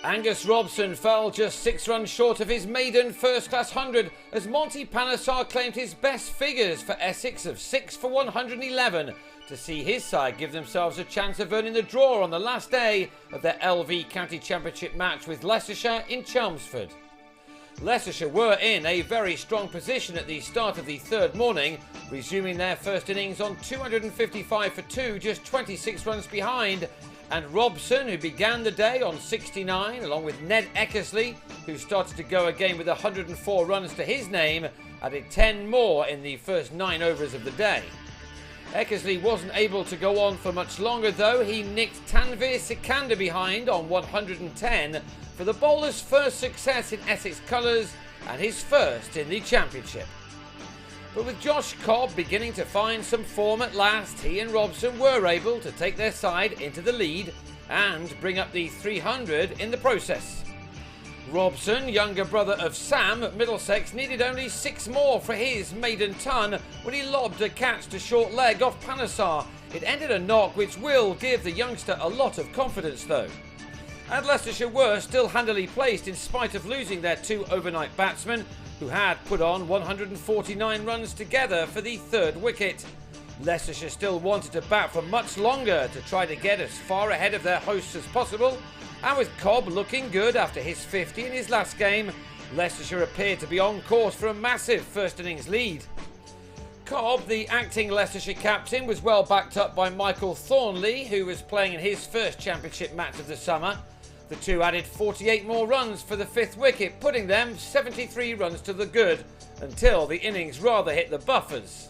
Angus Robson fell just 6 runs short of his maiden first-class 100 as Monty Panesar claimed his best figures for Essex of 6 for 111 to see his side give themselves a chance of earning the draw on the last day of their LV County Championship match with Leicestershire in Chelmsford. Leicestershire were in a very strong position at the start of the third morning, resuming their first innings on 255 for 2, just 26 runs behind, and Robson, who began the day on 69, along with Ned Eckersley, who started to go again with 104 runs to his name, added 10 more in the first 9 overs of the day. Eckersley wasn't able to go on for much longer though. He nicked Tanveer Sikandar behind on 110 for the bowler's first success in Essex colours and his first in the championship. But with Josh Cobb beginning to find some form at last, he and Robson were able to take their side into the lead and bring up the 300 in the process. Robson, younger brother of Sam at Middlesex, needed only 6 more for his maiden ton when he lobbed a catch to short leg off Panesar. It ended a knock which will give the youngster a lot of confidence though. And Leicestershire were still handily placed in spite of losing their 2 overnight batsmen, who had put on 149 runs together for the 3rd wicket. Leicestershire still wanted to bat for much longer to try to get as far ahead of their hosts as possible, and with Cobb looking good after his 50 in his last game, Leicestershire appeared to be on course for a massive first innings lead. Cobb, the acting Leicestershire captain, was well backed up by Michael Thornley, who was playing in his first championship match of the summer. The two added 48 more runs for the 5th wicket, putting them 73 runs to the good, until the innings rather hit the buffers.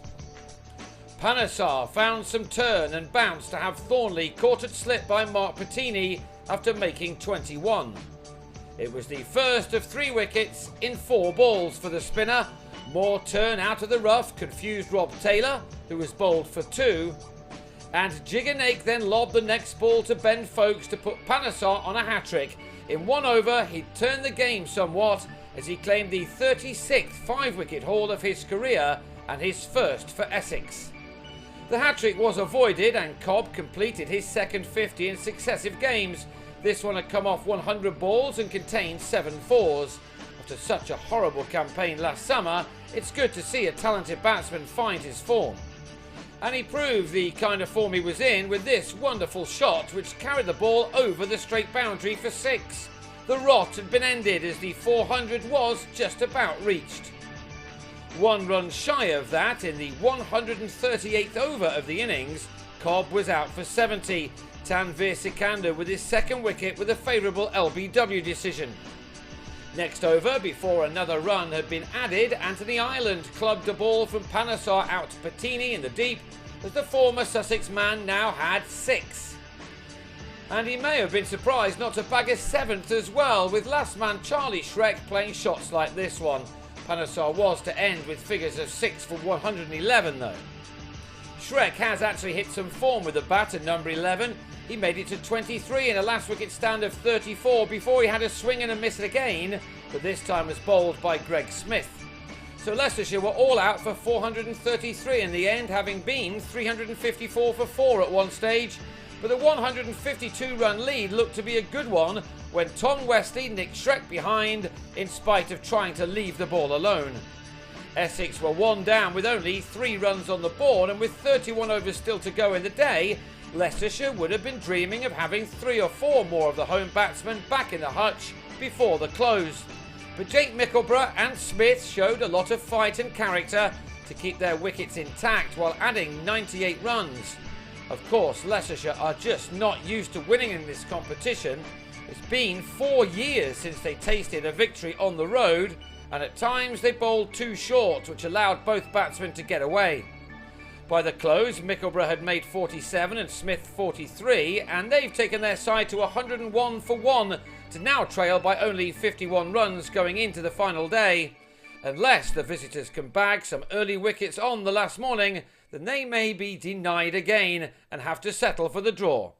Panesar found some turn and bounced to have Thornley caught at slip by Mark Patini after making 21. It was the first of 3 wickets in 4 balls for the spinner. More turn out of the rough confused Rob Taylor, who was bowled for 2. And Jigganake then lobbed the next ball to Ben Foakes to put Panesar on a hat-trick. In 1 over, he turned the game somewhat as he claimed the 36th 5-wicket haul of his career and his first for Essex. The hat-trick was avoided and Cobb completed his second 50 in successive games. This one had come off 100 balls and contained 7 fours. After such a horrible campaign last summer, it's good to see a talented batsman find his form. And he proved the kind of form he was in with this wonderful shot which carried the ball over the straight boundary for 6. The rot had been ended as the 400 was just about reached. 1 run shy of that in the 138th over of the innings, Cobb was out for 70. Tanveer Sikandar with his 2nd wicket with a favourable LBW decision. Next over, before another run had been added, Anthony Ireland clubbed a ball from Panesar out to Patini in the deep as the former Sussex man now had 6. And he may have been surprised not to bag a 7th as well, with last man Charlie Shrek playing shots like this one. Panesar was to end with figures of 6 for 111 though. Shrek has actually hit some form with the bat at number 11. He made it to 23 in a last wicket stand of 34 before he had a swing and a miss again, but this time was bowled by Greg Smith. So Leicestershire were all out for 433 in the end, having been 354 for 4 at one stage, but the 152 run lead looked to be a good one when Tom Westley nicked Shrek behind in spite of trying to leave the ball alone. Essex were 1 down with only 3 runs on the board, and with 31 overs still to go in the day, Leicestershire would have been dreaming of having 3 or 4 more of the home batsmen back in the hutch before the close. But Jake Mickleborough and Smith showed a lot of fight and character to keep their wickets intact while adding 98 runs. Of course, Leicestershire are just not used to winning in this competition. It's been 4 years since they tasted a victory on the road, and at times they bowled too short, which allowed both batsmen to get away. By the close, Mickleborough had made 47 and Smith 43, and they've taken their side to 101 for 1 to now trail by only 51 runs going into the final day. Unless the visitors can bag some early wickets on the last morning, then they may be denied again and have to settle for the draw.